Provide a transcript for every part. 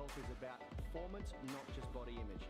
health is about performance, not just body image.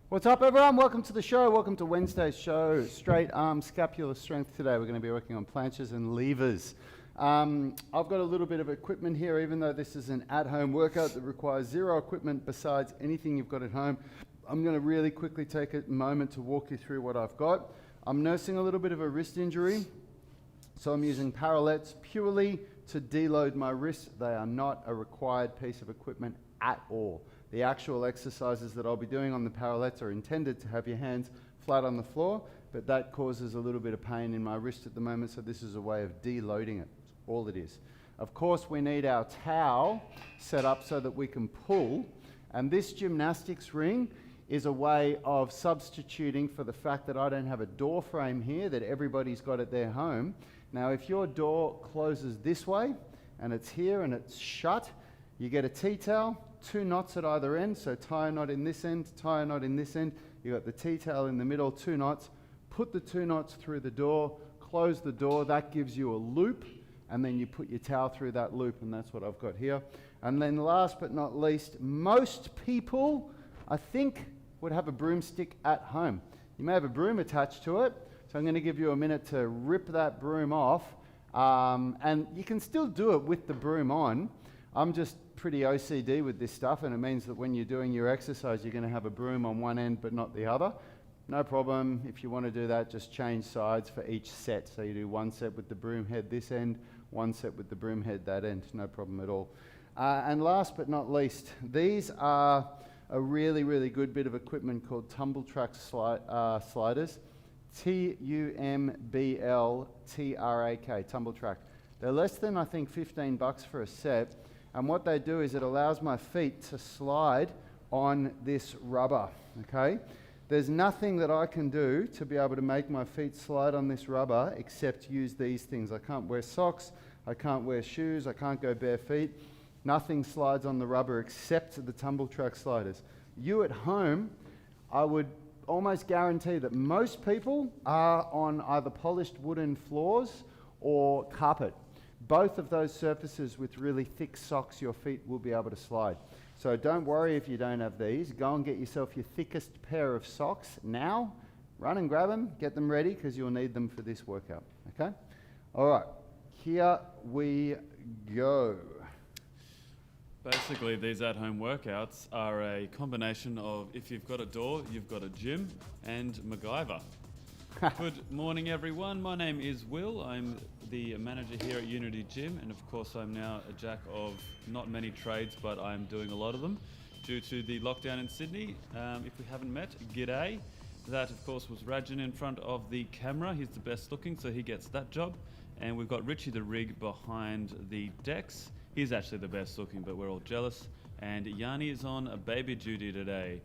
What's up, everyone? Welcome to the show. Welcome to Wednesday's show. Straight arm scapular strength today. We're going to be working on planches and levers. I've got a little bit of equipment here, even though this is an at-home workout that requires zero equipment besides anything you've got at home. I'm going to really quickly take a moment to walk you through what I've got. I'm nursing a little bit of a wrist injury, so I'm using parallettes purely to deload my wrists. They are not a required piece of equipment at all. The actual exercises that I'll be doing on the parallettes are intended to have your hands flat on the floor, but that causes a little bit of pain in my wrist at the moment, so this is a way of deloading it. That's all it is. Of course, we need our towel set up so that we can pull, and this gymnastics ring is a way of substituting for the fact that I don't have a door frame here that everybody's got at their home. Now, if your door closes this way, and it's here and it's shut, you get a T-towel, 2 knots at either end, so tie a knot in this end, tie a knot in this end. You got the T-towel in the middle, 2 knots. Put the 2 knots through the door, close the door. That gives you a loop, and then you put your towel through that loop, and that's what I've got here. And then last but not least, most people, I think, would have a broomstick at home. You may have a broom attached to it, so I'm going to give you a minute to rip that broom off, and you can still do it with the broom on. I'm just pretty OCD with this stuff, and it means that when you're doing your exercise, you're going to have a broom on one end but not the other. No problem. If you want to do that, just change sides for each set. So you do 1 set with the broom head this end, 1 set with the broom head that end. No problem at all. And last but not least, these are a really, really good bit of equipment called Tumble sliders. T-U-M-B-L-T-R-A-K, Tumble Track. They're less than, I think, $15 for a set. And what they do is it allows my feet to slide on this rubber, okay? There's nothing that I can do to be able to make my feet slide on this rubber except use these things. I can't wear socks, I can't wear shoes, I can't go bare feet. Nothing slides on the rubber except the Tumble Track sliders. You at home, I would almost guarantee that most people are on either polished wooden floors or carpet. Both of those surfaces with really thick socks, your feet will be able to slide. So don't worry if you don't have these. Go and get yourself your thickest pair of socks now. Run and grab them, get them ready, because you'll need them for this workout, okay? All right, here we go. Basically, these at-home workouts are a combination of if you've got a door, you've got a gym, and MacGyver. Good morning, everyone. My name is Will. I'm the manager here at Unity Gym, and of course I'm now a jack of not many trades, but I'm doing a lot of them due to the lockdown in Sydney. If we haven't met, g'day. That, of course, was Rajan in front of the camera. He's the best looking, so he gets that job. And we've got Richie the Rig behind the decks. He's actually the best looking, but we're all jealous. And Yanni is on a baby duty today.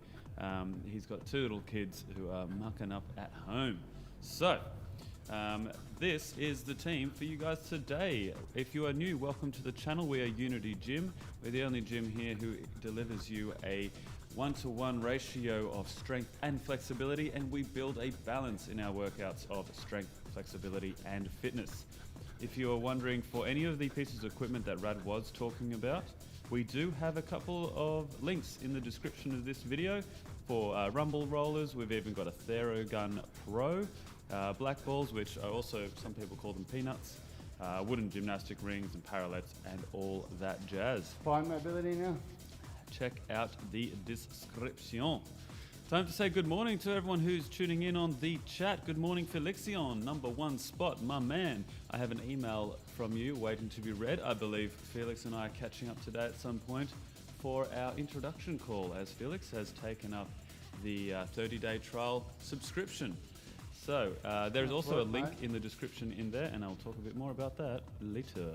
He's got 2 little kids who are mucking up at home. So, this is the team for you guys today. If you are new, welcome to the channel. We are Unity Gym. We're the only gym here who delivers you a 1-to-1 ratio of strength and flexibility, and we build a balance in our workouts of strength, flexibility, and fitness. If you are wondering for any of the pieces of equipment that Rad was talking about, we do have a couple of links in the description of this video for rumble rollers. We've even got a Theragun PRO, black balls, which are also, some people call them peanuts, wooden gymnastic rings and parallettes and all that jazz. Fine mobility now. Check out the description. Time to say good morning to everyone who's tuning in on the chat. Good morning, Felixion, number 1 spot, my man. I have an email from you waiting to be read. I believe Felix and I are catching up today at some point for our introduction call, as Felix has taken up the 30-day trial subscription. So there's also a link in the description in there, and I'll talk a bit more about that later.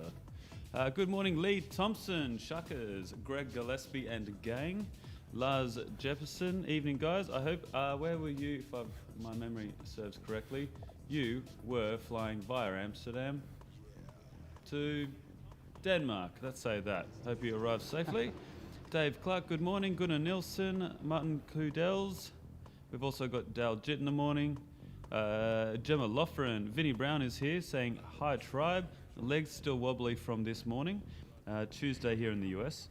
Good morning, Lee Thompson, Shuckers, Greg Gillespie and gang. Lars Jefferson, evening guys. I hope, where were you, if my memory serves correctly? You were flying via Amsterdam to Denmark, let's say that. Hope you arrived safely. Dave Clark, good morning. Gunnar Nilsson, Martin Kudels. We've also got Dale Jitt in the morning. Gemma Loughran, Vinnie Brown is here saying, hi tribe. Legs still wobbly from this morning, Tuesday here in the US.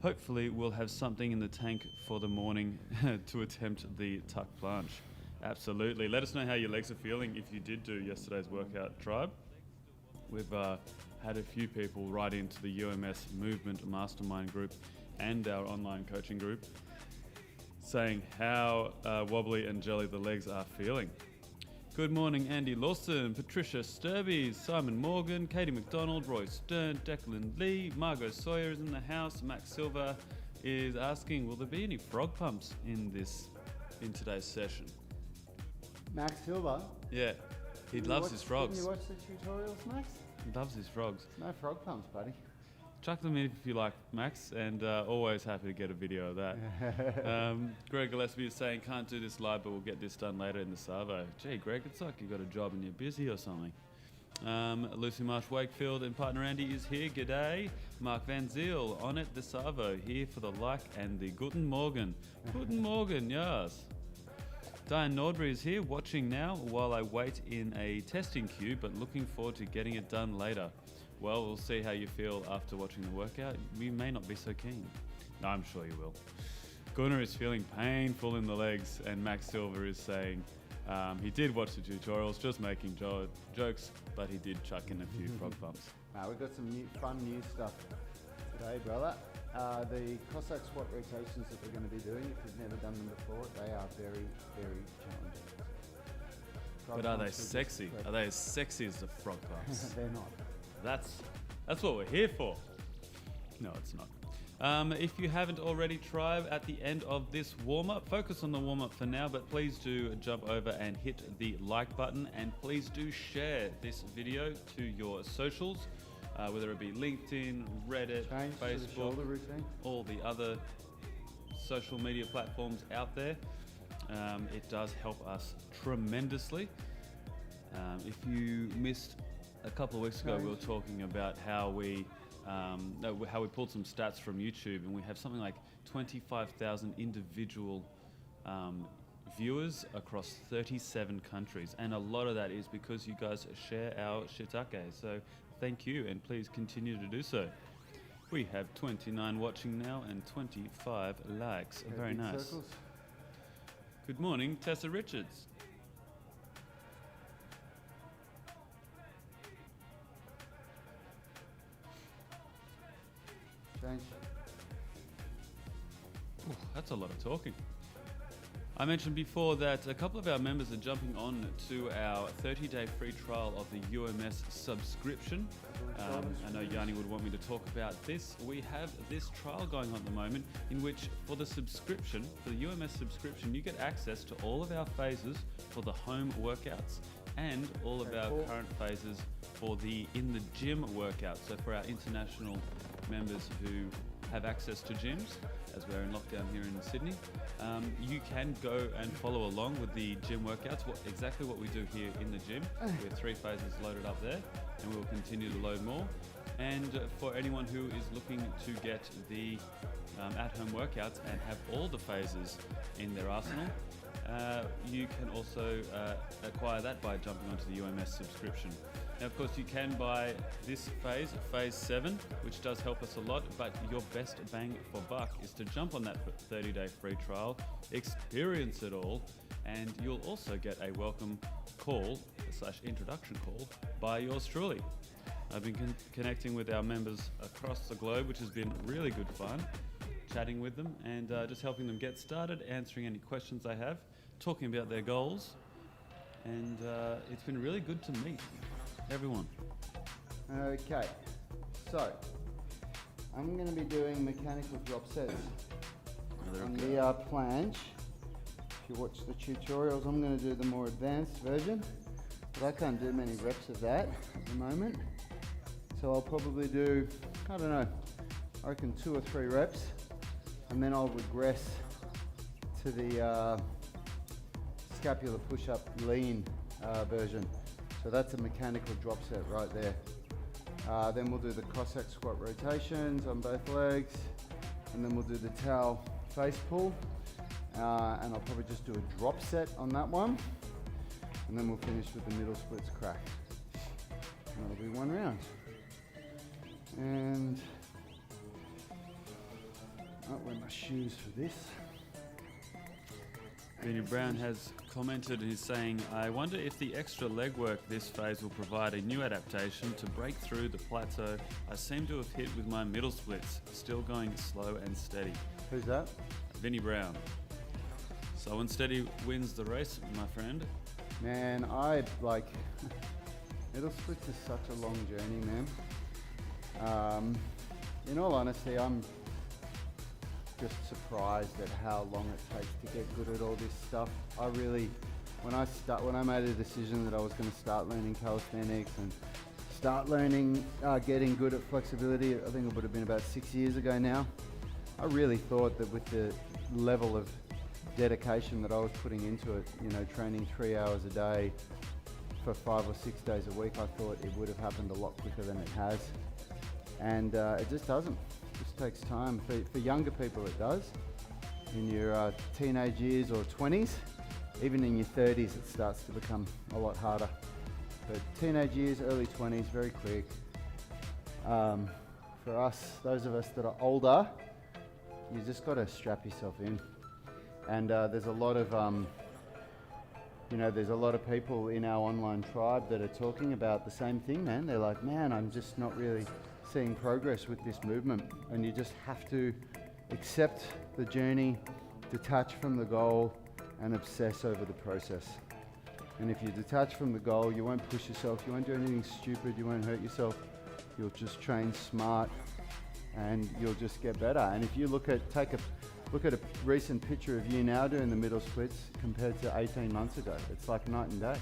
hopefully we'll have something in the tank for the morning to attempt the tuck planche. Absolutely. Let us know how your legs are feeling if you did do yesterday's workout, tribe. We've had a few people write into the UMS Movement Mastermind group and our online coaching group saying how wobbly and jelly the legs are feeling. Good morning, Andy Lawson, Patricia Sturby, Simon Morgan, Katie McDonald, Roy Stern, Declan Lee, Margot Sawyer is in the house. Max Silver is asking, will there be any frog pumps in today's session? Max Silver? Yeah, he loves his frogs. Didn't you watch the tutorials, Max? He loves his frogs. No frog pumps, buddy. Chuck them in if you like, Max, and always happy to get a video of that. Greg Gillespie is saying, can't do this live, but we'll get this done later in the Savo. Gee, Greg, it's like you got a job and you're busy or something. Lucy Marsh Wakefield and partner Andy is here. G'day. Mark Van Ziel on it, the Savo, here for the like and the Guten Morgen. Guten Morgen, yes. Diane Nordbury is here, watching now while I wait in a testing queue, but looking forward to getting it done later. Well, we'll see how you feel after watching the workout. You may not be so keen. No, I'm sure you will. Gunnar is feeling painful in the legs, and Max Silver is saying he did watch the tutorials, just making jokes, but he did chuck in a few frog bumps. We've got some fun new stuff today, brother. The Cossack Squat rotations that we're going to be doing, if you've never done them before, they are very, very challenging. But are they sexy? Are they as sexy as the frog bumps? They're not. That's what we're here for. No, it's not. If you haven't already, tribe, at the end of this warm-up, focus on the warm-up for now, but please do jump over and hit the like button, and please do share this video to your socials, whether it be LinkedIn, Reddit, Facebook, all the other social media platforms out there. It does help us tremendously. If you missed a couple of weeks ago, we were talking about how we pulled some stats from YouTube, and we have something like 25,000 individual viewers across 37 countries, and a lot of that is because you guys share our shiitake. So thank you, and please continue to do so. We have 29 watching now and 25 likes. Very nice. Circles. Good morning, Tessa Richards. Ooh, that's a lot of talking. I mentioned before that a couple of our members are jumping on to our 30-day free trial of the UMS subscription. I know Yanni would want me to talk about this. We have this trial going on at the moment in which for the subscription, for the UMS subscription, you get access to all of our phases for the home workouts and all of our current phases for the in the gym workouts. So for our international members who have access to gyms, as we're in lockdown here in Sydney, you can go and follow along with the gym workouts, exactly what we do here in the gym. We have 3 phases loaded up there, and we will continue to load more. And for anyone who is looking to get the at-home workouts and have all the phases in their arsenal, you can also acquire that by jumping onto the UMS subscription. Now, of course, you can buy this phase 7, which does help us a lot, but your best bang for buck is to jump on that 30-day free trial, experience it all, and you'll also get a welcome call / introduction call by yours truly. I've been connecting with our members across the globe, which has been really good fun, chatting with them and just helping them get started, answering any questions they have, talking about their goals, and it's been really good to meet everyone. Okay, so I'm going to be doing mechanical drop sets on the planche. If you watch the tutorials, I'm going to do the more advanced version, but I can't do many reps of that at the moment. So I'll probably do, I don't know, I reckon 2 or 3 reps, and then I'll regress to the Scapula Push-Up lean version. So that's a mechanical drop set right there. Then we'll do the Cossack Squat rotations on both legs, and then we'll do the towel face pull, and I'll probably just do a drop set on that one, and then we'll finish with the middle splits crack. And that'll be 1 round. And my shoes for this. Vinny Brown has commented and he's saying, I wonder if the extra leg work this phase will provide a new adaptation to break through the plateau I seem to have hit with my middle splits, still going slow and steady. Who's that? Vinny Brown. Slow and steady wins the race, my friend. Man, I like middle splits is such a long journey, man. In all honesty, I'm just surprised at how long it takes to get good at all this stuff. I really, when I made a decision that I was going to start learning calisthenics and start learning getting good at flexibility, I think it would have been about 6 years ago now. I really thought that with the level of dedication that I was putting into it, you know, training 3 hours a day for 5 or 6 days a week, I thought it would have happened a lot quicker than it has. And it just doesn't. It just takes time. For younger people it does. In your teenage years or 20s, even in your 30s it starts to become a lot harder. But teenage years, early 20s, very quick. For us, those of us that are older, you just got to strap yourself in. And there's a lot of, there's a lot of people in our online tribe that are talking about the same thing, man. They're like, man, I'm just not really seeing progress with this movement. And you just have to accept the journey, detach from the goal, and obsess over the process. And if you detach from the goal, you won't push yourself, you won't do anything stupid, you won't hurt yourself. You'll just train smart and you'll just get better. And if you look at a recent picture of you now doing the middle splits compared to 18 months ago, it's like night and day.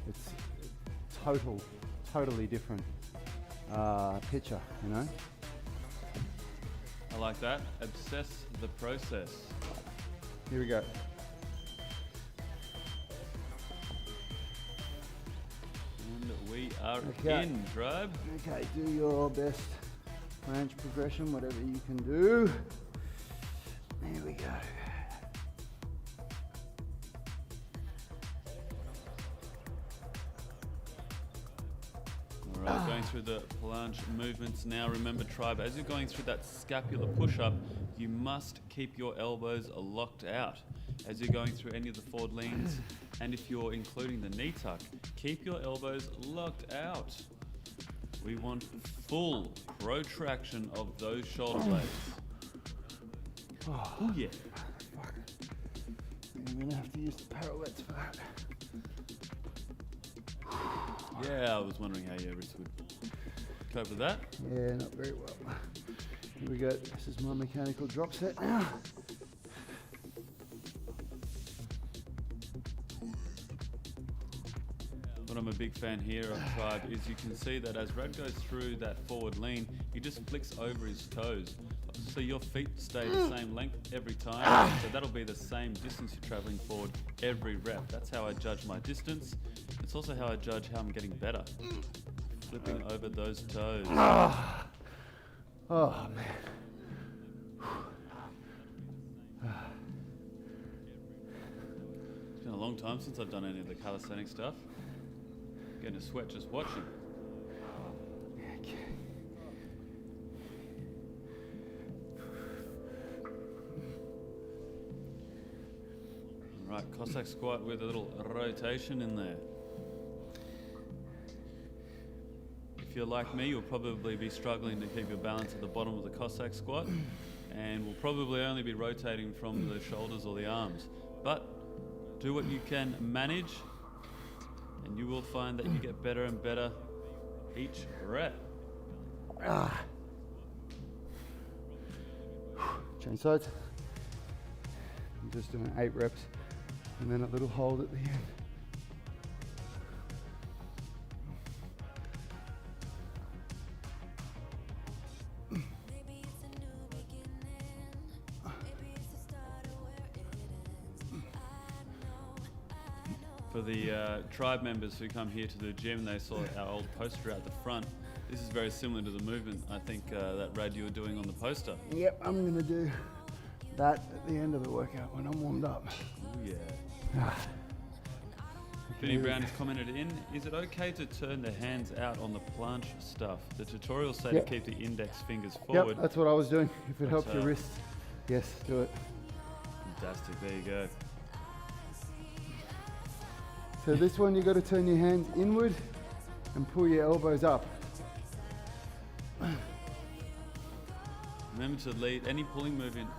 It's totally different picture, you know? I like that. Obsess the process. Here we go. And we are Okay. in, tribe. Okay, do your best planche progression, whatever you can do. There we go. Alright, going through the planche movements now. Remember, tribe, as you're going through that scapular push-up, you must keep your elbows locked out. As you're going through any of the forward leans, and if you're including the knee tuck, keep your elbows locked out. We want full protraction of those shoulder blades. Oh yeah. Fuck. I'm gonna have to use the parallettes for that. Yeah, I was wondering how your wrist would cope with that. Yeah, not very well. Here we go. This is my mechanical drop set now. What I'm a big fan here of, tribe, is you can see that as Rad goes through that forward lean, he just flicks over his toes. So your feet stay the same length every time. So that'll be the same distance you're traveling forward every rep. That's how I judge my distance. It's also how I judge how I'm getting better. Flipping over those toes. Oh man. It's been a long time since I've done any of the calisthenic stuff. Getting a sweat just watching. Okay. Right, Cossack Squat with a little rotation in there. If you're like me, you'll probably be struggling to keep your balance at the bottom of the Cossack Squat, and will probably only be rotating from the shoulders or the arms. But do what you can manage, and you will find that you get better and better each rep. Change sides. I'm just doing 8 reps and then a little hold at the end. For the tribe members who come here to the gym, they saw our old poster out the front. This is very similar to the movement, I think, that Rad you were doing on the poster. Yep, I'm gonna do that at the end of the workout when I'm warmed up. Oh yeah. Vinny Brown has commented in, is it okay to turn the hands out on the planche stuff? The tutorials say to keep the index fingers forward. Yep, that's what I was doing. If it helps your uh, wrists Yes, do it. Fantastic, there you go. So this one, you got to turn your hands inward and pull your elbows up. Remember to lead any pulling movements,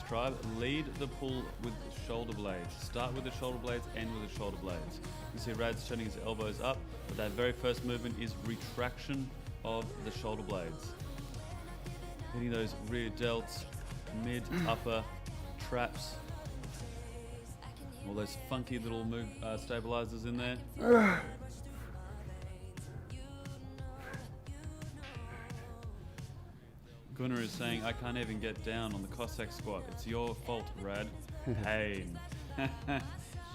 tribe. Lead the pull with shoulder blades. Start with the shoulder blades, end with the shoulder blades. You see Rad's turning his elbows up, but that very first movement is retraction of the shoulder blades. Hitting those rear delts, mid, upper, traps. All those funky little stabilizers in there. Gunnar is saying, I can't even get down on the Cossack Squat. It's your fault, Rad. Pain.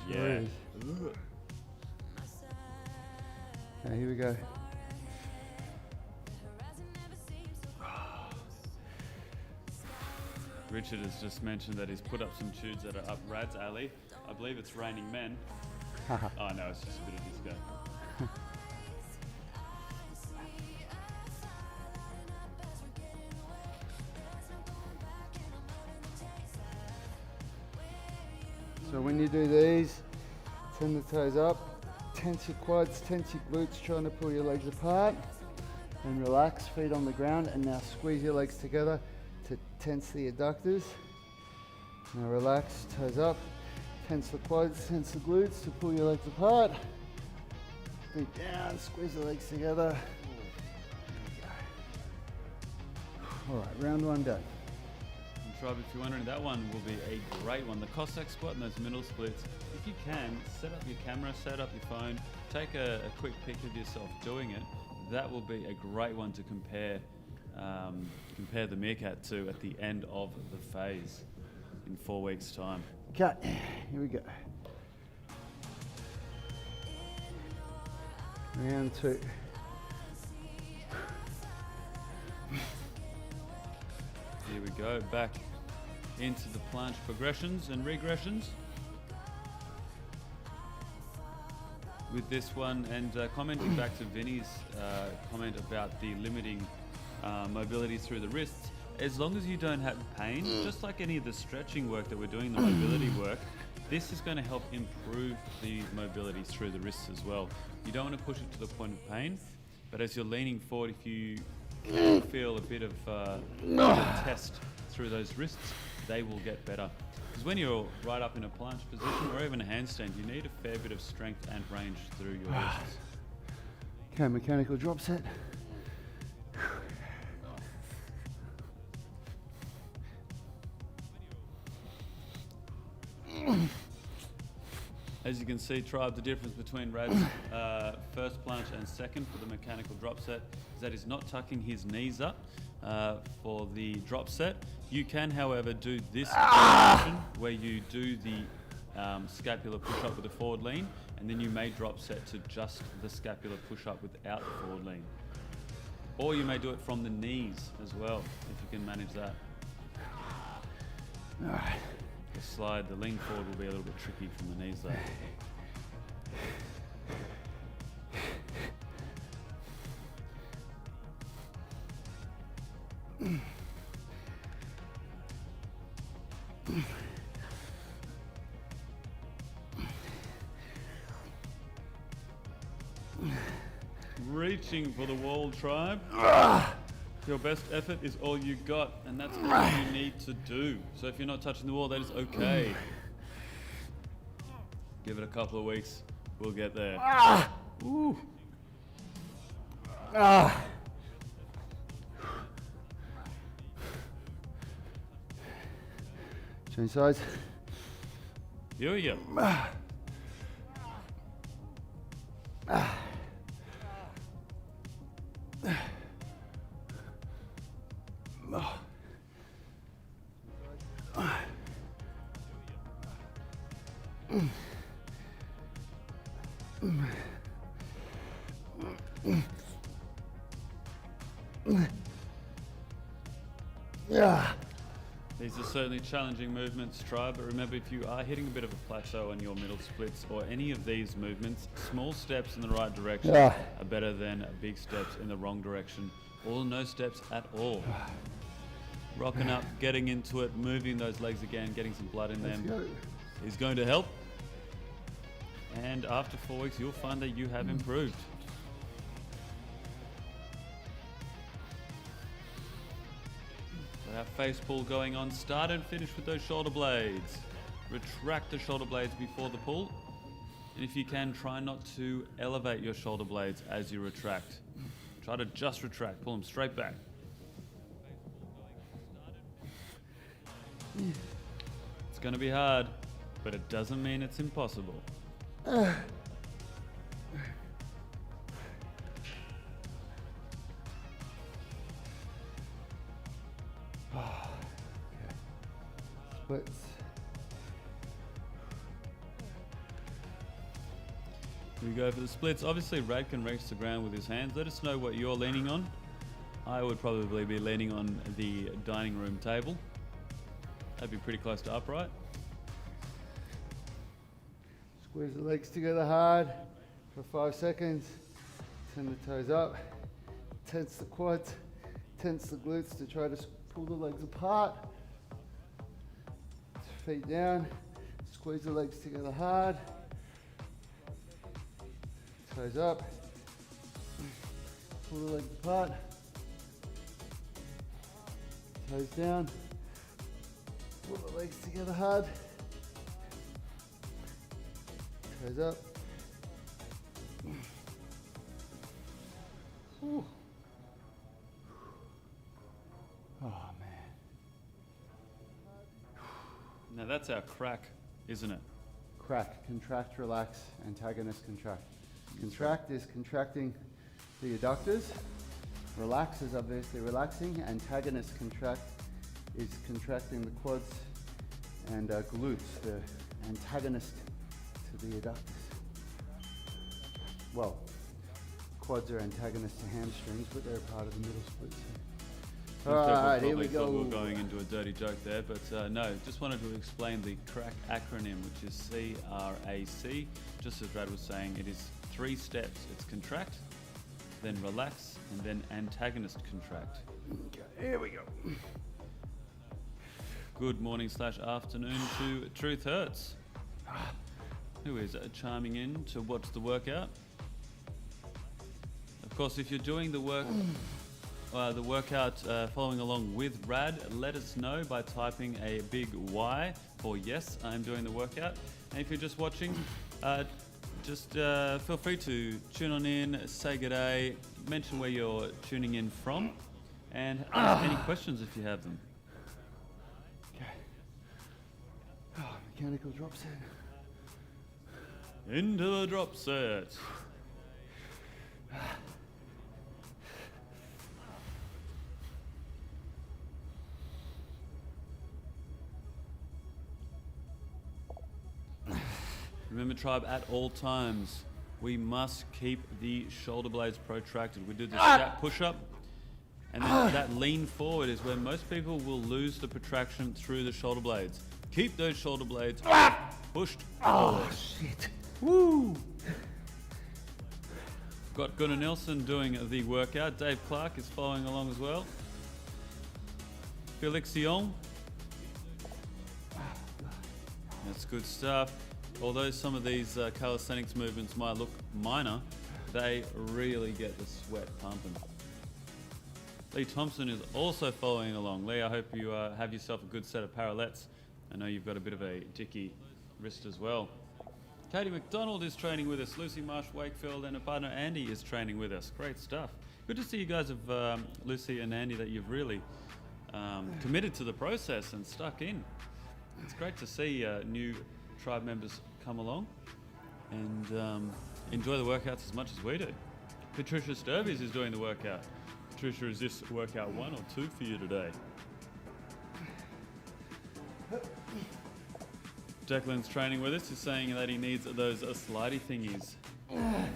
Yeah. Okay, here we go. Richard has just mentioned that he's put up some tunes that are up Rad's alley. I believe it's Raining Men. Oh no, it's just a bit of disco. So when you do these, turn the toes up, tense your quads, tense your glutes, trying to pull your legs apart, and relax, feet on the ground, and now squeeze your legs together to tense the adductors. Now relax, toes up, tense the quads, tense the glutes to pull your legs apart, feet down, squeeze the legs together. All right, round one done. Tribe, if you're wondering, that one will be a great one. The Cossack Squat and those middle splits. If you can, set up your camera, set up your phone, take a quick pic of yourself doing it. That will be a great one to compare the meerkat to at the end of the phase in 4 weeks' time. Cut. Here we go. Round two. Here we go, back into the planche progressions and regressions. With this one, and commenting back to Vinny's comment about the limiting mobility through the wrists, as long as you don't have pain, just like any of the stretching work that we're doing, the mobility work, this is going to help improve the mobility through the wrists as well. You don't want to push it to the point of pain, but as you're leaning forward, if you can feel a bit of test through those wrists, they will get better. Because when you're right up in a planche position or even a handstand, you need a fair bit of strength and range through your wrists. Okay, mechanical drop set. As you can see, Tribe, the difference between Rad's first planche and second for the mechanical drop set is that he's not tucking his knees up for the drop set. You can, however, do this position where you do the scapular push-up with a forward lean, and then you may drop set to just the scapular push-up without the forward lean. Or you may do it from the knees as well, if you can manage that. All right. The slide, the lean forward will be a little bit tricky from the knees though. Reaching for the wall, Tribe. Your best effort is all you got, and that's all you need to do. So if you're not touching the wall, that is okay. Give it a couple of weeks, we'll get there. Ooh. Change sides. Here we go. These are certainly challenging movements, Tribe, but remember, if you are hitting a bit of a plateau on your middle splits or any of these movements, small steps in the right direction are better than big steps in the wrong direction, or no steps at all. rocking up, getting into it, moving those legs again, getting some blood in Let's them go. is going to help. And after 4 weeks, you'll find that you have improved. So our face pull going on. Start and finish with those shoulder blades. Retract the shoulder blades before the pull. And if you can, try not to elevate your shoulder blades as you retract. Try to just retract, pull them straight back. It's going to be hard, but it doesn't mean it's impossible. Splits. Here we go for the splits. Obviously, Rad can reach the ground with his hands. Let us know what you're leaning on. I would probably be leaning on the dining room table. That'd be pretty close to upright. Squeeze the legs together hard for 5 seconds. Turn the toes up. Tense the quads. Tense the glutes to try to pull the legs apart. Feet down. Squeeze the legs together hard. Toes up. Pull the legs apart. Toes down. Pull the legs together hard. Toes up. Ooh. Oh man. Now that's our crack, isn't it? Crack, contract, relax, antagonist, contract. Contract is contracting the adductors. Relax is obviously relaxing. Antagonist contract is contracting the quads and glutes, the antagonist to the adductors. Well, quads are antagonists to hamstrings, but they're part of the middle split. All right, here we go. We were going into a dirty joke there, but no, just wanted to explain the CRAC acronym, which is CRAC. Just as Brad was saying, it is 3 steps. It's contract, then relax, and then antagonist contract. Okay, here we go. Good morning / afternoon to Truth Hurts, who is chiming in to watch the workout. Of course, if you're doing the workout following along with Rad, let us know by typing a big Y for yes, I'm doing the workout. And if you're just watching, just feel free to tune on in, say good day, mention where you're tuning in from, and ask any questions if you have them. Okay. Oh, mechanical drop set. Into the drop set. Remember, tribe, at all times, we must keep the shoulder blades protracted. We do the Scapula Push-Up, and then that lean forward is where most people will lose the protraction through the shoulder blades. Keep those shoulder blades pushed forward. Oh, shit. Woo! Got Gunnar Nelson doing the workout. Dave Clark is following along as well. Felix Young. That's good stuff. Although some of these calisthenics movements might look minor, they really get the sweat pumping. Lee Thompson is also following along. Lee, I hope you have yourself a good set of parallettes. I know you've got a bit of a dicky wrist as well. Katie McDonald is training with us. Lucy Marsh-Wakefield and her partner Andy is training with us. Great stuff. Good to see you guys of Lucy and Andy, that you've really committed to the process and stuck in. It's great to see new tribe members come along and enjoy the workouts as much as we do. Patricia Sturbies is doing the workout. Patricia, is this workout 1 or 2 for you today? Declan's training with us. He's saying that he needs those slidey thingies. Get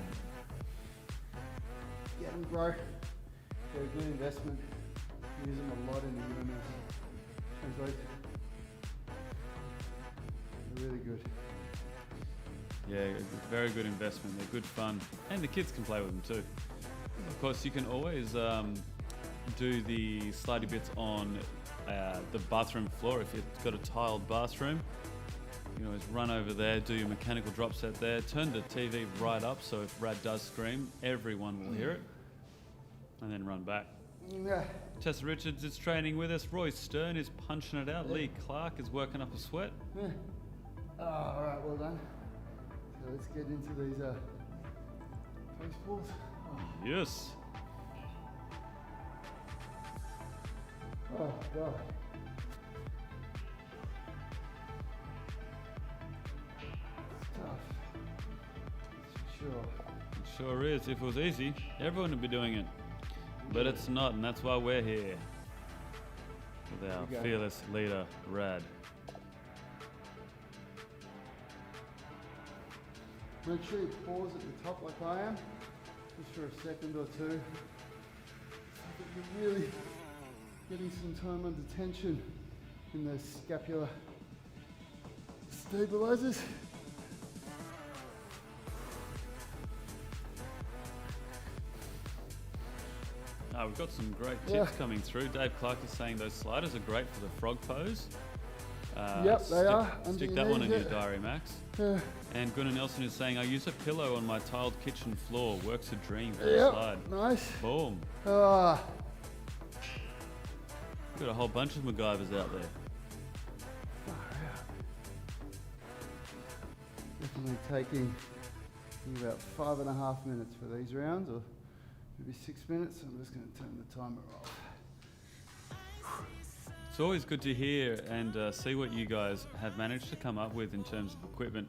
them, bro. They're a good investment. Use them a lot in the UMS. Translate. They're really good. Yeah, very good investment. They're good fun. And the kids can play with them too. Of course, you can always do the slidey bits on the bathroom floor. If you've got a tiled bathroom, you can always run over there, do your mechanical drop set there, turn the TV right up so if Rad does scream, everyone will hear it, and then run back. Yeah. Tessa Richards is training with us. Roy Stern is punching it out. Lee Clark is working up a sweat. Yeah. Oh, all right, well done. So let's get into these face pulls. Oh. Yes. Oh, God. It's tough. That's for sure. It sure is. If it was easy, everyone would be doing it. But it's not, and that's why we're here. With our fearless leader, Rad. Make sure you pause at the top like I am, just for a second or two. So that you're really getting some time under tension in those scapular stabilizers. We've got some great tips coming through. Dave Clark is saying those sliders are great for the frog pose. Yep, they are. Stick that one in your diary, Max. And Gunnar Nelson is saying, I use a pillow on my tiled kitchen floor. Works a dream for the slide. Nice. Boom. Ah. Got a whole bunch of MacGyvers out there. Definitely taking about 5.5 minutes for these rounds, or maybe 6 minutes. I'm just going to turn the timer off. It's always good to hear and see what you guys have managed to come up with in terms of equipment.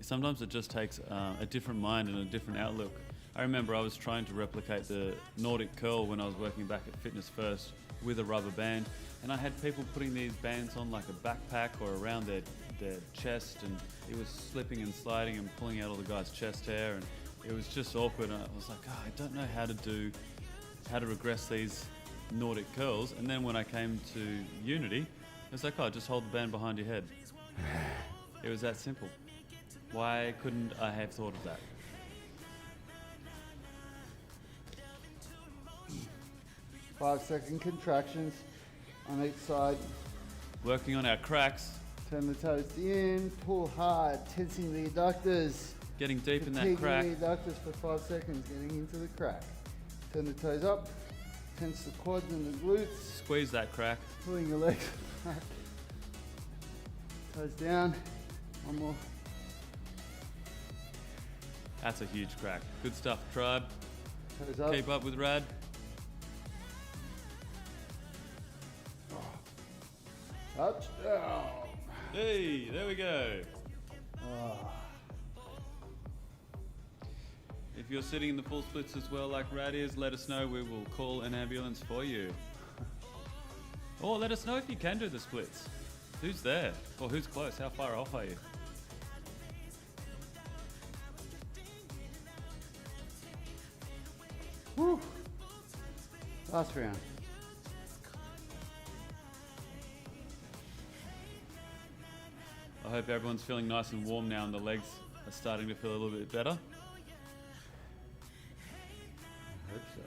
Sometimes it just takes a different mind and a different outlook. I remember I was trying to replicate the Nordic curl when I was working back at Fitness First with a rubber band, and I had people putting these bands on like a backpack or around their chest, and it was slipping and sliding and pulling out all the guy's chest hair, and it was just awkward. And I was like, I don't know how to regress these Nordic curls. And then when I came to Unity, it was like, just hold the band behind your head. It was that simple. Why couldn't I have thought of that? Five-second contractions on each side. Working on our cracks. Turn the toes in, pull hard, tensing the adductors. Getting deep in that crack. Fatiguing the adductors for 5 seconds, getting into the crack. Turn the toes up, tense the quads and the glutes. Squeeze that crack. Pulling your legs back. Toes down. One more. That's a huge crack. Good stuff, tribe. Toes up. Keep up with Rad. Touchdown. Hey, there we go. If you're sitting in the full splits as well like Rad is, let us know. We will call an ambulance for you. Or let us know if you can do the splits. Who's there? Or who's close? How far off are you? Woo. Last round. I hope everyone's feeling nice and warm now and the legs are starting to feel a little bit better. I hope so.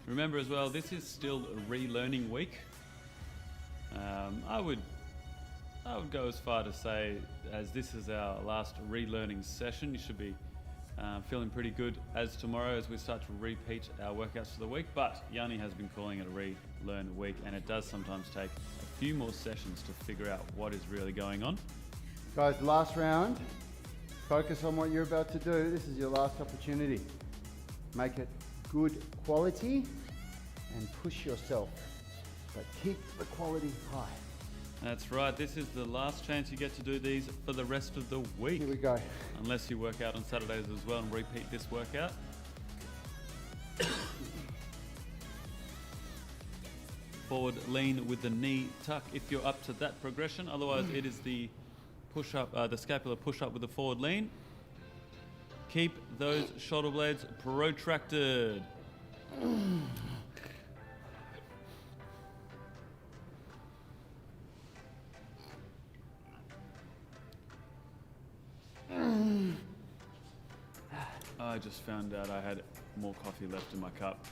Remember as well, this is still a relearning week. I would go as far to say, as this is our last relearning session, you should be feeling pretty good as tomorrow as we start to repeat our workouts for the week. But Yanni has been calling it a relearn week, and it does sometimes take a few more sessions to figure out what is really going on. Guys, last round. Focus on what you're about to do. This is your last opportunity. Make it good quality and push yourself, but keep the quality high. That's right. This is the last chance you get to do these for the rest of the week. Here we go. Unless you work out on Saturdays as well and repeat this workout. Forward lean with the knee tuck if you're up to that progression. Otherwise, it is the push-up, the scapular push-up with the forward lean. Keep those shoulder blades protracted. I just found out I had more coffee left in my cup.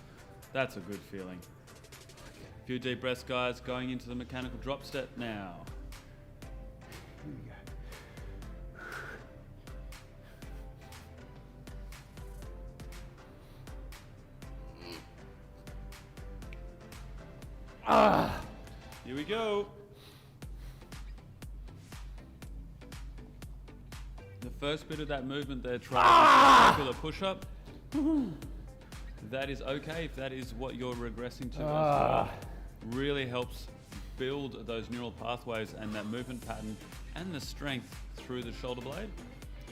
That's a good feeling. A few deep breaths, guys. Going into the mechanical drop step now. Here we go. Here we go. The first bit of that movement there, try the Scapula Push-Up. That is okay if that is what you're regressing to as well. Really helps build those neural pathways and that movement pattern and the strength through the shoulder blade.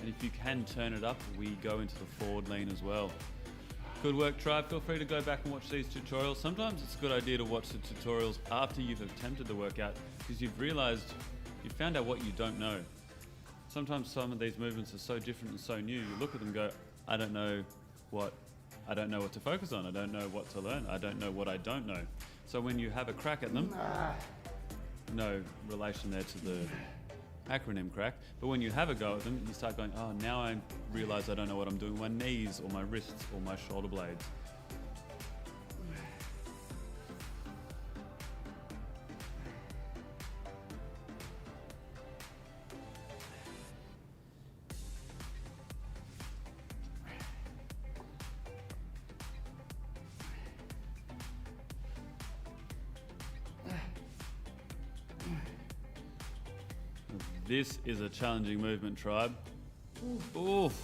And if you can turn it up, we go into the forward lean as well. Good work, tribe. Feel free to go back and watch these tutorials. Sometimes it's a good idea to watch the tutorials after you've attempted the workout because you've found out what you don't know. Sometimes some of these movements are so different and so new, you look at them and go, I don't know what to focus on. I don't know what to learn. I don't know what I don't know. So when you have a crack at them, no relation there to the acronym crack, but when you have a go at them, you start going, oh, now I realize I don't know what I'm doing with my knees or my wrists or my shoulder blades. This is a challenging movement, tribe. Oof.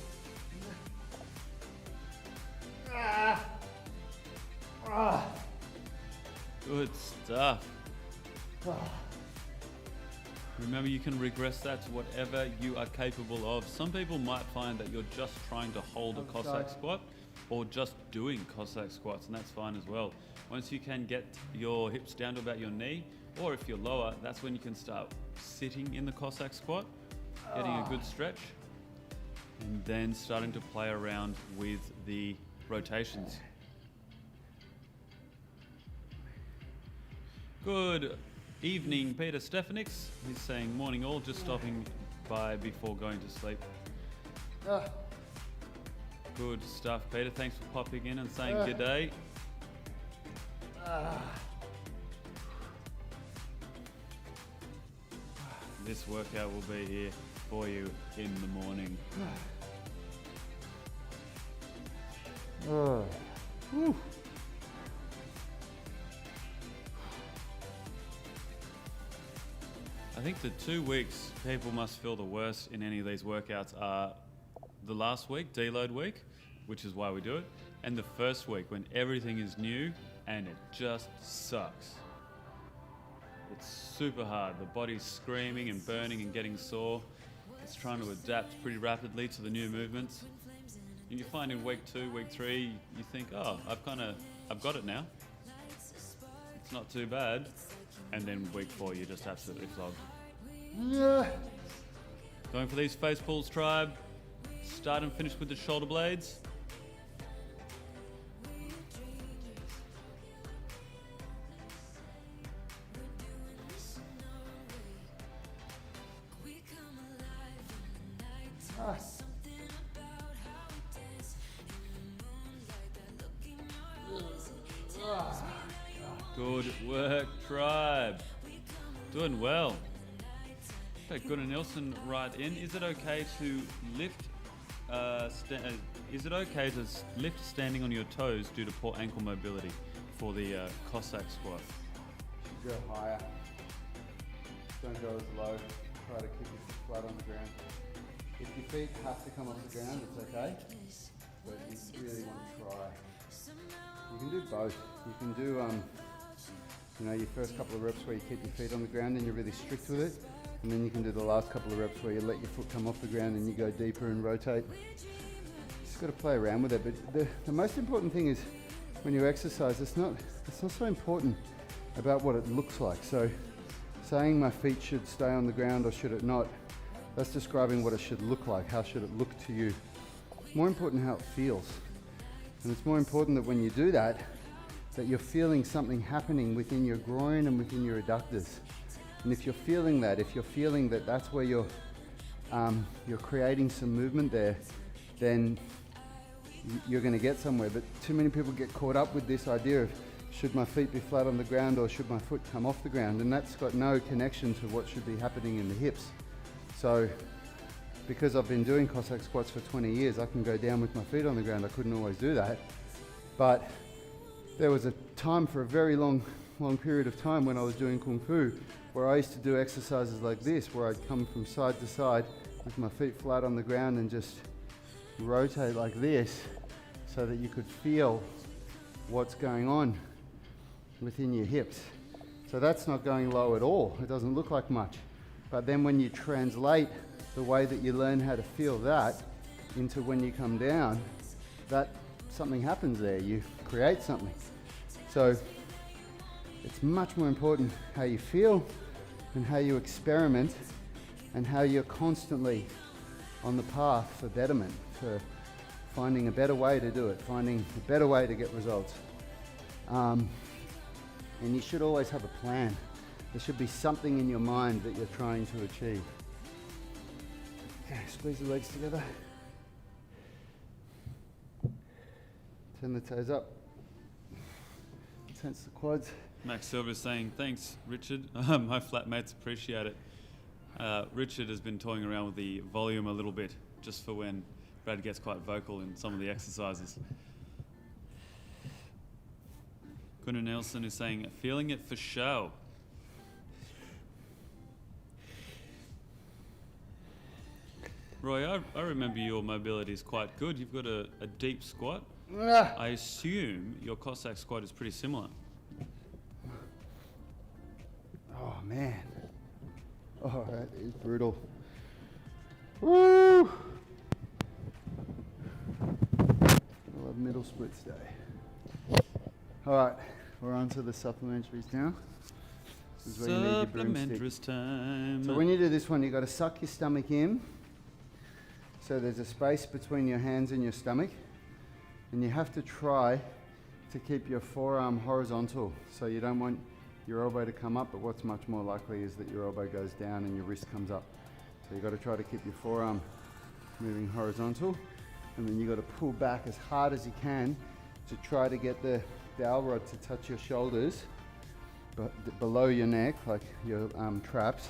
Good stuff. Remember, you can regress that to whatever you are capable of. Some people might find that you're just trying to hold a Cossack squat or just doing Cossack squats, and that's fine as well. Once you can get your hips down to about your knee, or if you're lower, that's when you can start sitting in the Cossack squat, getting a good stretch, and then starting to play around with the rotations. Good evening, Peter Stefanix. He's saying, morning all, just stopping by before going to sleep. Good stuff, Peter. Thanks for popping in and saying good day. This workout will be here for you in the morning. I think the 2 weeks people must feel the worst in any of these workouts are the last week, deload week, which is why we do it, and the first week when everything is new and it just sucks. It's super hard. The body's screaming and burning and getting sore. It's trying to adapt pretty rapidly to the new movements. And you find in week 2, week 3, you think, oh, I've got it now. It's not too bad. And then week 4, you're just absolutely flogged. Yeah. Going for these face pulls, tribe. Start and finish with the shoulder blades. Good work, tribe. Doing well. Okay, Gunnar Nilsson right in. Is it okay to lift? Is it okay to lift standing on your toes due to poor ankle mobility for the Cossack squat? Go higher. Don't go as low. Try to keep your flat on the ground. If your feet have to come off the ground, it's okay. But you really want to try. You can do both. You can do your first couple of reps where you keep your feet on the ground and you're really strict with it. And then you can do the last couple of reps where you let your foot come off the ground and you go deeper and rotate. Just got to play around with it. But the most important thing is when you exercise, it's not so important about what it looks like. So saying my feet should stay on the ground or should it not, that's describing what it should look like. How should it look to you? It's more important how it feels. And it's more important that when you do that, that you're feeling something happening within your groin and within your adductors. And if you're feeling that that's where you're creating some movement there, then you're going to get somewhere. But too many people get caught up with this idea of should my feet be flat on the ground or should my foot come off the ground, and that's got no connection to what should be happening in the hips. So because I've been doing Cossack squats for 20 years, I can go down with my feet on the ground. I couldn't always do that, but there was a time for a very long period of time when I was doing Kung Fu where I used to do exercises like this, where I'd come from side to side with my feet flat on the ground and just rotate like this so that you could feel what's going on within your hips. So that's not going low at all. It doesn't look like much. But then when you translate the way that you learn how to feel that into when you come down, that something happens there. You create something. So it's much more important how you feel and how you experiment and how you're constantly on the path for betterment, for finding a better way to do it, finding a better way to get results. And you should always have a plan. There should be something in your mind that you're trying to achieve. Okay, squeeze the legs together. Turn the toes up. Tense the quads. Max Silver is saying, thanks, Richard. My flatmates appreciate it. Richard has been toying around with the volume a little bit, just for when Brad gets quite vocal in some of the exercises. Gunnar Nelson is saying, feeling it for show. Roy, I remember your mobility is quite good. You've got a deep squat. I assume your Cossack squat is pretty similar. Oh man. Oh, that is brutal. Woo! I love middle splits day. Alright, we're on to the supplementaries now. This is where you need your broomstick. Supplementaries time. So when you do this one, you've got to suck your stomach in. So there's a space between your hands and your stomach. And you have to try to keep your forearm horizontal. So you don't want your elbow to come up, but what's much more likely is that your elbow goes down and your wrist comes up. So you've got to try to keep your forearm moving horizontal. And then you've got to pull back as hard as you can to try to get the dowel rod to touch your shoulders, but below your neck, like your traps.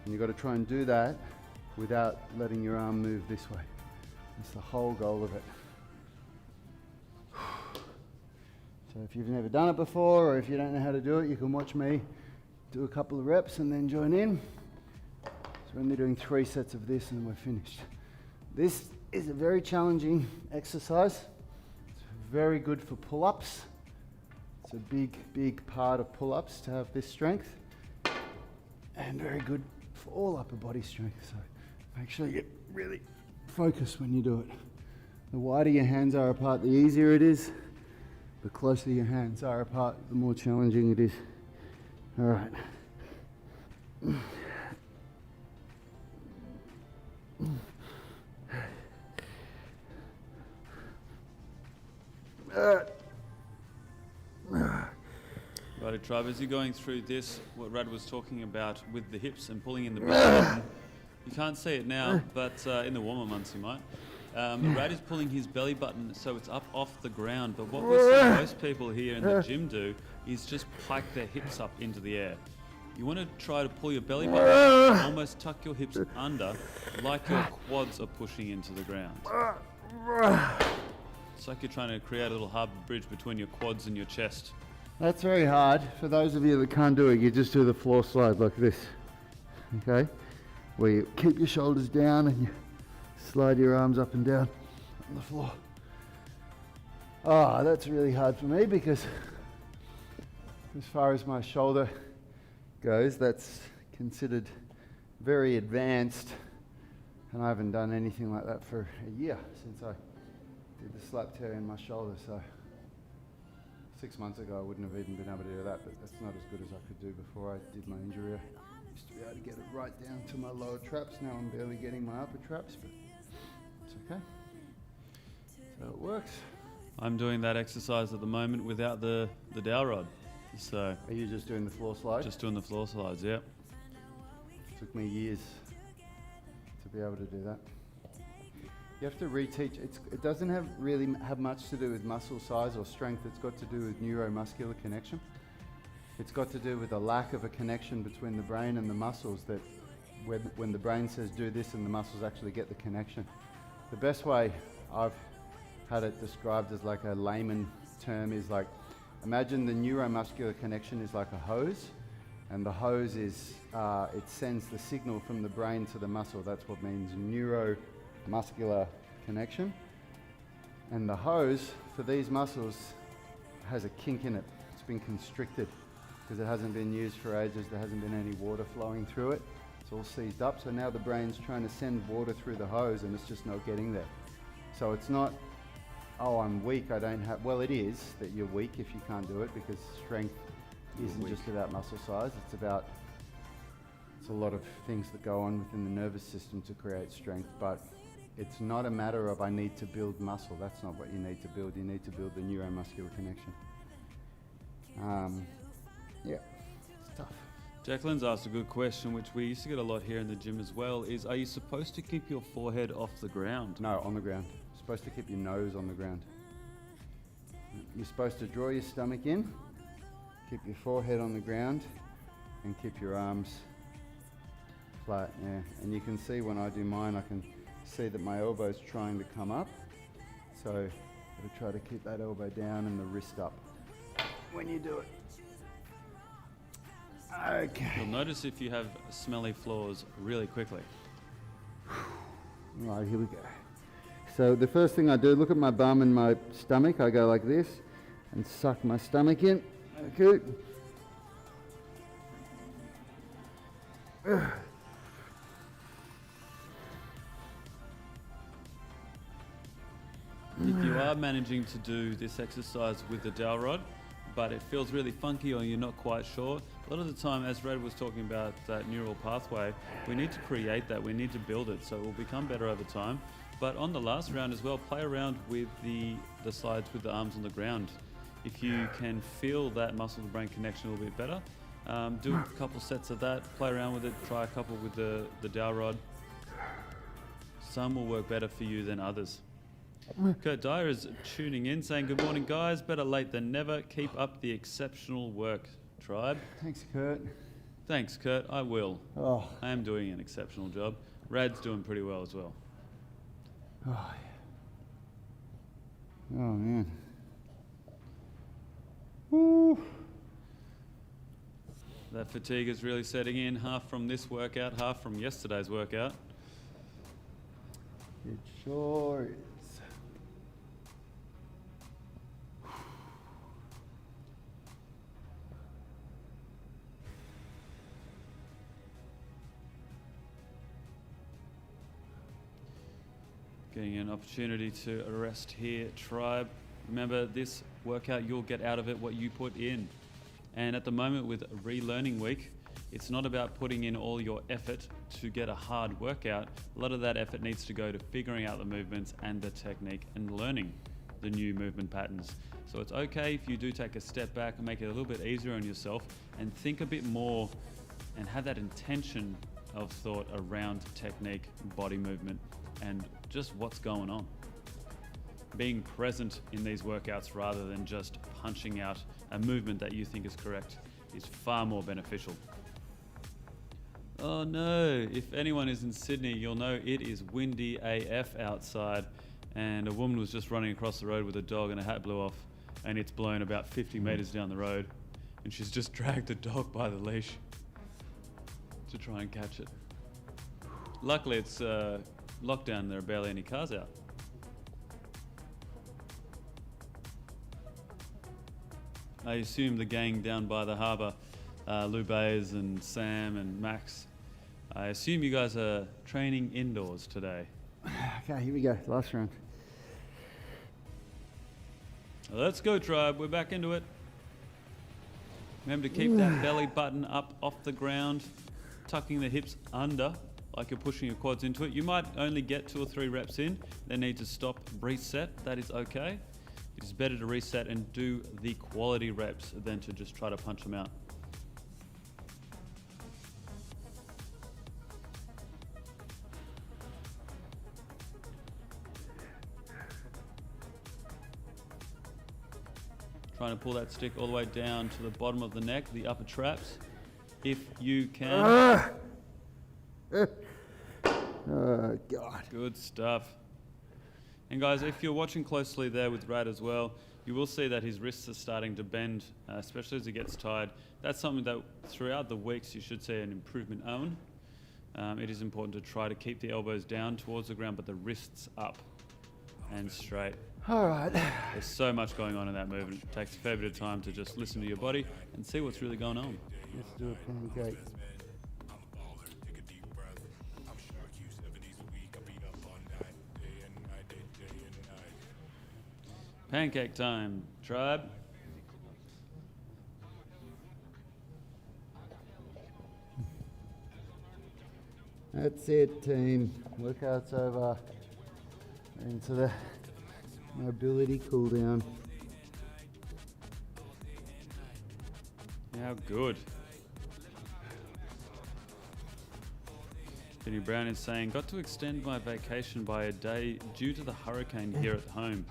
And you've got to try and do that without letting your arm move this way. That's the whole goal of it. So if you've never done it before, or if you don't know how to do it, you can watch me do a couple of reps and then join in. So we're only doing 3 sets of this and we're finished. This is a very challenging exercise. It's very good for pull-ups. It's a big part of pull-ups to have this strength, and very good for all upper body strength. So make sure you get really focused when you do it. The wider your hands are apart, the easier it is. The closer your hands are apart, the more challenging it is. All right. Righty, tribe, as you're going through this, what Rad was talking about with the hips and pulling in the belly button, you can't see it now, but in the warmer months you might. Rad is pulling his belly button so it's up off the ground, but what we see most people here in the gym do is just pike their hips up into the air. You want to try to pull your belly button up and almost tuck your hips under like your quads are pushing into the ground. It's like you're trying to create a little harbour bridge between your quads and your chest. That's very hard. For those of you that can't do it, you just do the floor slide like this. Okay? Where you keep your shoulders down and you slide your arms up and down on the floor. Oh, that's really hard for me because as far as my shoulder goes, that's considered very advanced, and I haven't done anything like that for a year since I did the slap tear in my shoulder. So 6 months ago I wouldn't have even been able to do that, but that's not as good as I could do before I did my injury. I used to be able to get it right down to my lower traps. Now I'm barely getting my upper traps, but it's okay. So it works. I'm doing that exercise at the moment without the dowel rod. So Are you just doing the floor slide? just doing the floor slides, yeah. Took me years to be able to do that. You have to reteach. It doesn't have much to do with muscle size or strength. It's got to do with neuromuscular connection. It's got to do with a lack of a connection between the brain and the muscles, that when the brain says do this and the muscles actually get the connection. The best way I've had it described as like a layman term is like, imagine the neuromuscular connection is like a hose, and the hose is, it sends the signal from the brain to the muscle. That's what means neuromuscular connection. And the hose for these muscles has a kink in it. It's been constricted because it hasn't been used for ages. There hasn't been any water flowing through it. It's all seized up. So now the brain's trying to send water through the hose and it's just not getting there. So it's not, oh, I'm weak, I don't have, well, it is that you're weak if you can't do it, because strength isn't just about muscle size. It's a lot of things that go on within the nervous system to create strength, but it's not a matter of I need to build muscle. That's not what you need to build. You need to build the neuromuscular connection. Yeah, it's tough. Jacqueline's asked a good question, which we used to get a lot here in the gym as well, is are you supposed to keep your forehead off the ground? No, on the ground. You're supposed to keep your nose on the ground. You're supposed to draw your stomach in, keep your forehead on the ground, and keep your arms flat, yeah. And you can see when I do mine, I can see that my elbow's trying to come up. So I'll try to keep that elbow down and the wrist up when you do it. Okay. You'll notice if you have smelly floors really quickly. Right, here we go. So the first thing I do, look at my bum and my stomach. I go like this and suck my stomach in. Okay. If you are managing to do this exercise with the dowel rod, but it feels really funky or you're not quite sure, a lot of the time, as Red was talking about that neural pathway, we need to create that, we need to build it, so it will become better over time. But on the last round as well, play around with the slides with the arms on the ground. If you can feel that muscle-to-brain connection a little bit better, do a couple sets of that, play around with it, try a couple with the dowel rod. Some will work better for you than others. Kurt Dyer is tuning in, saying, good morning, guys. Better late than never. Keep up the exceptional work, tribe. Thanks, Kurt. Thanks, Kurt. I will. Oh. I am doing an exceptional job. Rad's doing pretty well as well. Oh, yeah. Oh, man. Woo. That fatigue is really setting in, half from this workout, half from yesterday's workout. It sure is. Getting an opportunity to rest here, tribe. Remember, this workout, you'll get out of it what you put in. And at the moment with relearning week, it's not about putting in all your effort to get a hard workout. A lot of that effort needs to go to figuring out the movements and the technique and learning the new movement patterns. So it's okay if you do take a step back and make it a little bit easier on yourself and think a bit more and have that intention of thought around technique, body movement, and just what's going on. Being present in these workouts rather than just punching out a movement that you think is correct is far more beneficial. Oh no, if anyone is in Sydney, you'll know it is windy AF outside, and a woman was just running across the road with a dog and a hat blew off, and it's blown about 50 meters down the road, and she's just dragged the dog by the leash to try and catch it. Luckily it's lockdown, there are barely any cars out. I assume the gang down by the harbour, Lou Bayes and Sam and Max, I assume you guys are training indoors today. Okay, here we go, last round. Let's go, tribe, we're back into it. Remember to keep that belly button up off the ground, tucking the hips under like you're pushing your quads into it. You might only get 2 or 3 reps in, then need to stop, reset, that is okay. It's better to reset and do the quality reps than to just try to punch them out. Trying to pull that stick all the way down to the bottom of the neck, the upper traps, if you can. Oh, God. Good stuff. And guys, if you're watching closely there with Rad as well, you will see that his wrists are starting to bend, especially as he gets tired. That's something that throughout the weeks you should see an improvement on. It is important to try to keep the elbows down towards the ground, but the wrists up and straight. All right. There's so much going on in that movement. It takes a fair bit of time to just listen to your body and see what's really going on. Let's do a pancake. Pancake time, tribe. That's it, team. Workout's over. Into the mobility cool down. How good. Benny Brown is saying, got to extend my vacation by a day due to the hurricane here at home.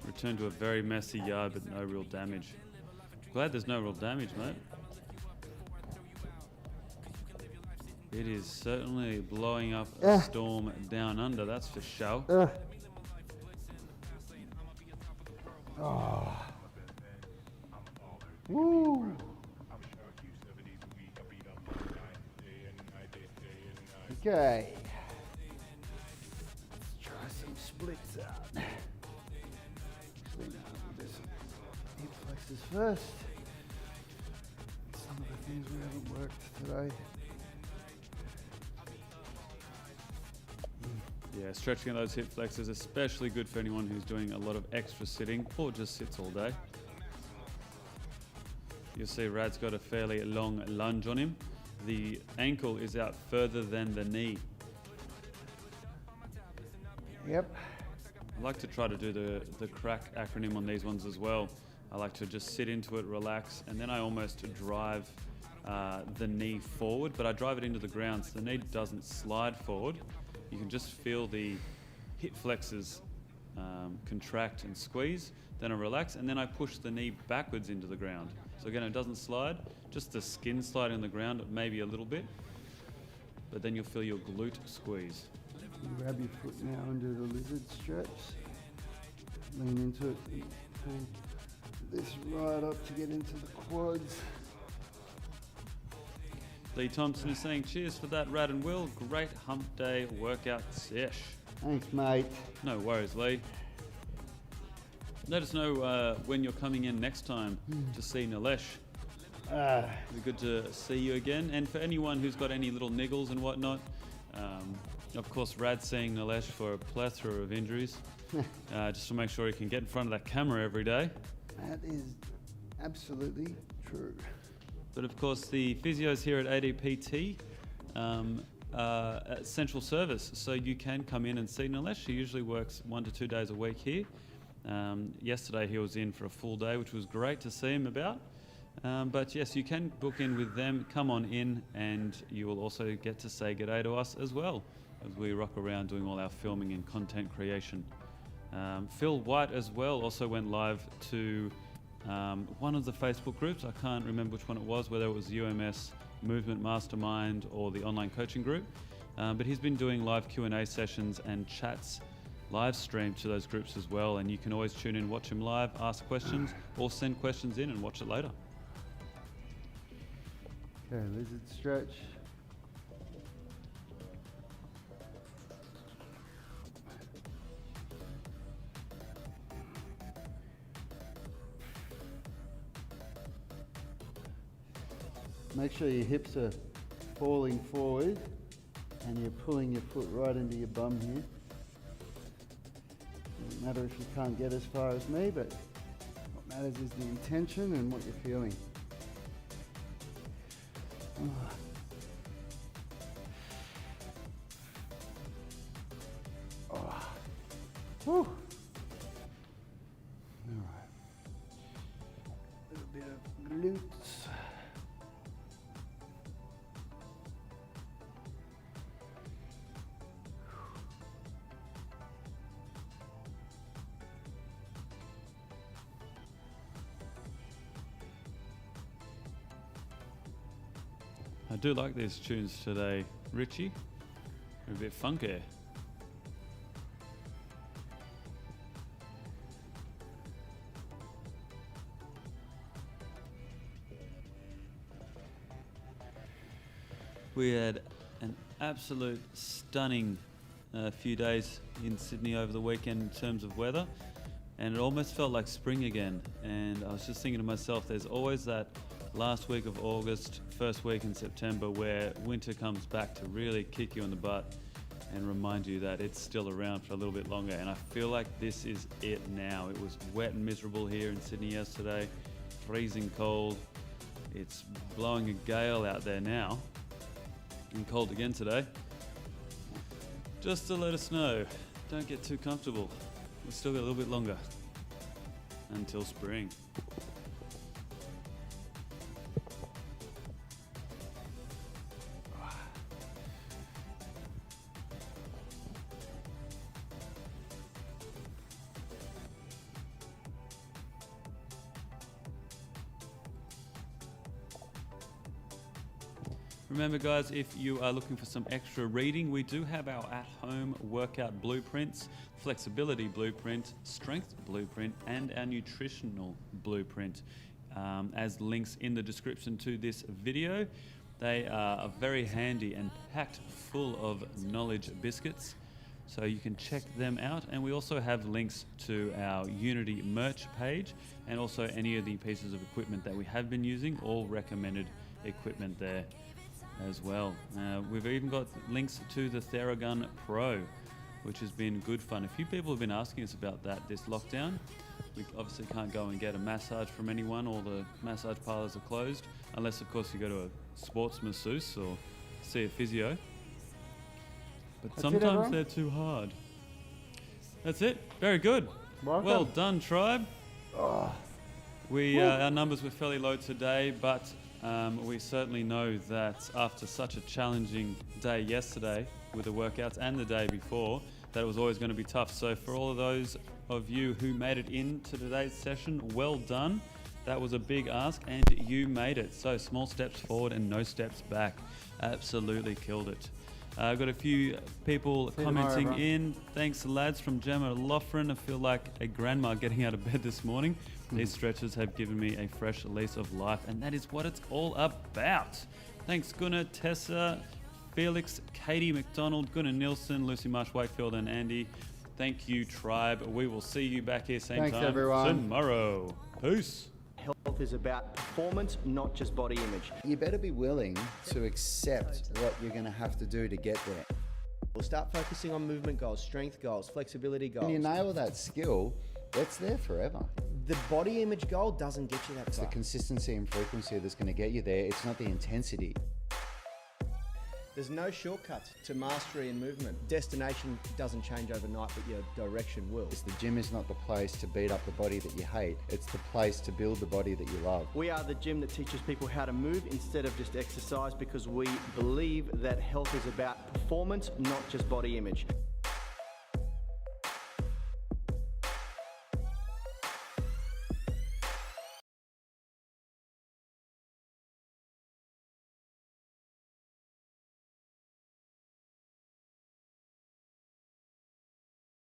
Returned to a very messy yard, but no real damage. Glad there's no real damage, mate. It is certainly blowing up a storm down under, that's for sure. Oh. Woo. Okay. Let's try some splits out. Actually, no, we'll do some hip flexors first. Some of the things we haven't worked today. Yeah, stretching those hip flexors, especially good for anyone who's doing a lot of extra sitting or just sits all day. You'll see Rad's got a fairly long lunge on him. The ankle is out further than the knee. Yep. I like to try to do the crack acronym on these ones as well. I like to just sit into it, relax, and then I almost drive the knee forward, but I drive it into the ground so the knee doesn't slide forward. You can just feel the hip flexors contract and squeeze, then I relax, and then I push the knee backwards into the ground. So again, it doesn't slide, just the skin sliding on the ground, maybe a little bit, but then you'll feel your glute squeeze. You grab your foot now and do the lizard stretch. Lean into it and pull this right up to get into the quads. Lee Thompson is saying, cheers for that, Rad and Will. Great hump day workout sesh. Thanks, mate. No worries, Lee. Let us know when you're coming in next time to see Nilesh. It'll be good to see you again. And for anyone who's got any little niggles and whatnot, of course, Rad's seeing Nilesh for a plethora of injuries, just to make sure he can get in front of that camera every day. That is absolutely true. But of course, the physios here at ADPT at central service, so you can come in and see Nilesh. He usually works 1 to 2 days a week here. Yesterday he was in for a full day, which was great to see him about. But yes, you can book in with them, come on in, and you will also get to say g'day to us as well as we rock around doing all our filming and content creation. Phil White as well also went live to one of the Facebook groups. I can't remember which one it was, whether it was UMS Movement Mastermind or the online coaching group. But he's been doing live Q&A sessions and chats live stream to those groups as well, and you can always tune in, watch him live, ask questions, or send questions in and watch it later. Okay, lizard stretch. Make sure your hips are falling forward and you're pulling your foot right into your bum here. Doesn't matter if you can't get as far as me, but what matters is the intention and what you're feeling. Whew. All right. A little bit of glutes. I do like these tunes today, Richie. They're a bit funky. We had an absolute stunning few days in Sydney over the weekend in terms of weather, and it almost felt like spring again. And I was just thinking to myself, there's always that last week of August, first week in September, where winter comes back to really kick you in the butt and remind you that it's still around for a little bit longer. And I feel like this is it now. It was wet and miserable here in Sydney yesterday, freezing cold. It's blowing a gale out there now, and cold again today. Just to let us know, don't get too comfortable. We've still got a little bit longer until spring. Remember guys, if you are looking for some extra reading, we do have our at-home workout blueprints, flexibility blueprint, strength blueprint, and our nutritional blueprint as links in the description to this video. They are very handy and packed full of knowledge biscuits, so you can check them out. And we also have links to our Unity merch page and also any of the pieces of equipment that we have been using, all recommended equipment there as well. We've even got links to the Theragun PRO, which has been good fun. A few people have been asking us about that this lockdown. We obviously can't go and get a massage from anyone. All the massage parlors are closed, unless of course you go to a sports masseuse or see a physio. But That's sometimes they're too hard. That's it. Very good. Well done, tribe. Oh. Our numbers were fairly low today, but we certainly know that after such a challenging day yesterday with the workouts and the day before, that it was always going to be tough. So for all of those of you who made it into today's session, well done. That was a big ask and you made it. So small steps forward and no steps back. Absolutely killed it. I've got a few people commenting in. Thanks lads from Gemma Loughran. I feel like a grandma getting out of bed this morning. These stretches have given me a fresh lease of life, and that is what it's all about. Thanks Gunnar, Tessa, Felix, Katie McDonald, Gunnar Nielsen, Lucy Marsh Wakefield, and Andy. Thank you, tribe. We will see you back here same time tomorrow. Peace. Health is about performance, not just body image. You better be willing to accept what you're going to have to do to get there. We'll start focusing on movement goals, strength goals, flexibility goals. When you nail that skill, it's there forever. The body image goal doesn't get you that It's far. the consistency and frequency that's going to get you there. It's not the intensity. There's no shortcuts to mastery and movement. Destination doesn't change overnight, but your direction will. The gym is not the place to beat up the body that you hate. It's the place to build the body that you love. We are the gym that teaches people how to move instead of just exercise, because we believe that health is about performance, not just body image.